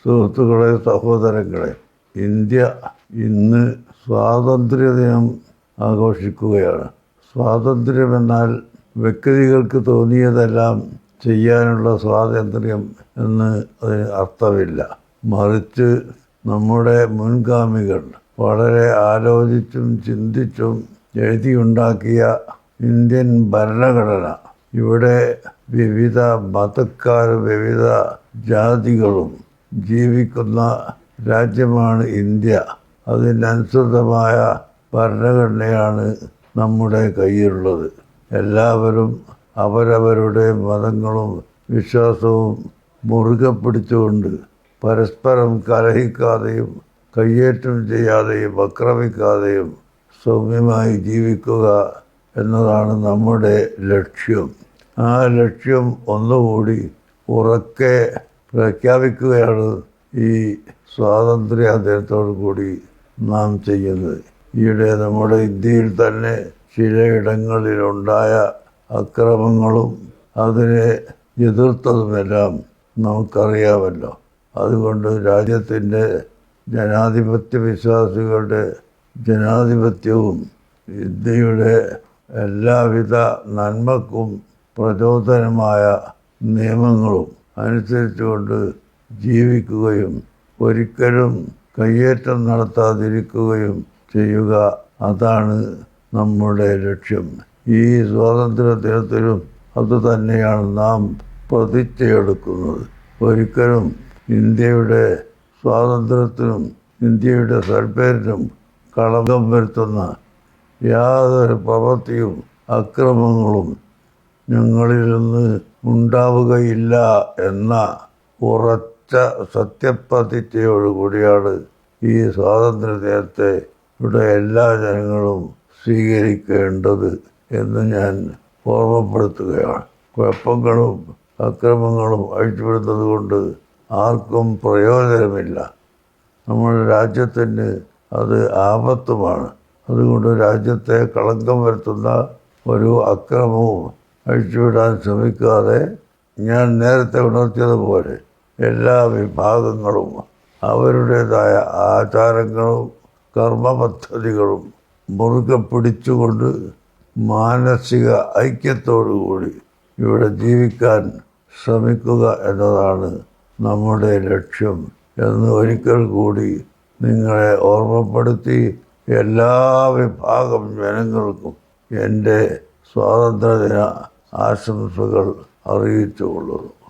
സുഹൃത്തുക്കളെ, സഹോദരങ്ങളെ, ഇന്ത്യ ഇന്ന് സ്വാതന്ത്ര്യദിനം ആഘോഷിക്കുകയാണ്. സ്വാതന്ത്ര്യമെന്നാൽ വ്യക്തികൾക്ക് തോന്നിയതെല്ലാം ചെയ്യാനുള്ള സ്വാതന്ത്ര്യം എന്ന് അതിന് അർത്ഥമില്ല. മറിച്ച് നമ്മുടെ മുൻഗാമികൾ വളരെ ആലോചിച്ചും ചിന്തിച്ചും എഴുതിയുണ്ടാക്കിയ ഇന്ത്യൻ ഭരണഘടന, ഇവിടെ വിവിധ മതക്കാരും വിവിധ ജാതികളും ജീവിക്കുന്ന രാജ്യമാണ് ഇന്ത്യ. അതിനനുസൃതമായ ഭരണഘടനയാണ് നമ്മുടെ കയ്യിലുള്ളത്. എല്ലാവരും അവരവരുടെ മതങ്ങളും വിശ്വാസവും മുറുകെ പിടിച്ചുകൊണ്ട് പരസ്പരം കലഹിക്കാതെയും കയ്യേറ്റം ചെയ്യാതെയും ആക്രമിക്കാതെയും സൗമ്യമായി ജീവിക്കുക എന്നതാണ് നമ്മുടെ ലക്ഷ്യം. ആ ലക്ഷ്യം ഒന്നുകൂടി ഉറക്കെ പ്രഖ്യാപിക്കുകയാണ് ഈ സ്വാതന്ത്ര്യ ദിനത്തോടു കൂടി നാം ചെയ്യുന്നത്. ഈയിടെ നമ്മുടെ ഇന്ത്യയിൽ തന്നെ ചിലയിടങ്ങളിലുണ്ടായ അക്രമങ്ങളും അതിനെ എതിർത്തതുമെല്ലാം നമുക്കറിയാമല്ലോ. അതുകൊണ്ട് രാജ്യത്തിൻ്റെ ജനാധിപത്യ വിശ്വാസികളുടെ ജനാധിപത്യവും ഇന്ത്യയുടെ എല്ലാവിധ നന്മക്കും പ്രചോദനമായ നിയമങ്ങളും അനുസരിച്ചുകൊണ്ട് ജീവിക്കുകയും ഒരിക്കലും കയ്യേറ്റം നടത്താതിരിക്കുകയും ചെയ്യുക, അതാണ് നമ്മുടെ ലക്ഷ്യം. ഈ സ്വാതന്ത്ര്യ ദിനത്തിലും അതുതന്നെയാണ് നാം പ്രതിജ്ഞയെടുക്കുന്നത്. ഒരിക്കലും ഇന്ത്യയുടെ സ്വാതന്ത്ര്യത്തിനും ഇന്ത്യയുടെ സൽപ്പേരിനും കളങ്കം വരുത്തുന്ന യാതൊരു പ്രവൃത്തിയും അക്രമങ്ങളും ഞങ്ങളിൽ നിന്ന് ഉണ്ടാവുകയില്ല എന്ന ഉറച്ച സത്യപ്രതിജ്ഞയോടുകൂടിയാണ് ഈ സ്വാതന്ത്ര്യ ദിനത്തെ ഇവിടെ എല്ലാ ജനങ്ങളും സ്വീകരിക്കേണ്ടത് എന്ന് ഞാൻ ഓർമ്മപ്പെടുത്തുകയാണ്. കുഴപ്പങ്ങളും അക്രമങ്ങളും അഴിച്ചുവിടുന്നത് കൊണ്ട് ആർക്കും പ്രയോജനമില്ല. നമ്മുടെ രാജ്യത്തിന് അത് ആപത്തുമാണ്. അതുകൊണ്ട് രാജ്യത്തെ കളങ്കം വരുത്തുന്ന ഒരു അക്രമവും അഴിച്ചുവിടാൻ ശ്രമിക്കാതെ, ഞാൻ നേരത്തെ ഉണർത്തിയതുപോലെ എല്ലാ വിഭാഗങ്ങളും അവരുടേതായ ആചാരങ്ങളും കർമ്മ പദ്ധതികളും മുറുകെ പിടിച്ചുകൊണ്ട് മാനസിക ഐക്യത്തോടുകൂടി ഇവിടെ ജീവിക്കാൻ ശ്രമിക്കുക എന്നതാണ് നമ്മുടെ ലക്ഷ്യം എന്ന് ഒരിക്കൽ കൂടി നിങ്ങളെ ഓർമ്മപ്പെടുത്തി എല്ലാ വിഭാഗം ജനങ്ങൾക്കും എൻ്റെ സ്വാതന്ത്ര്യദിന ആശംസകൾ അറിയിച്ചുകൊള്ളുന്നു.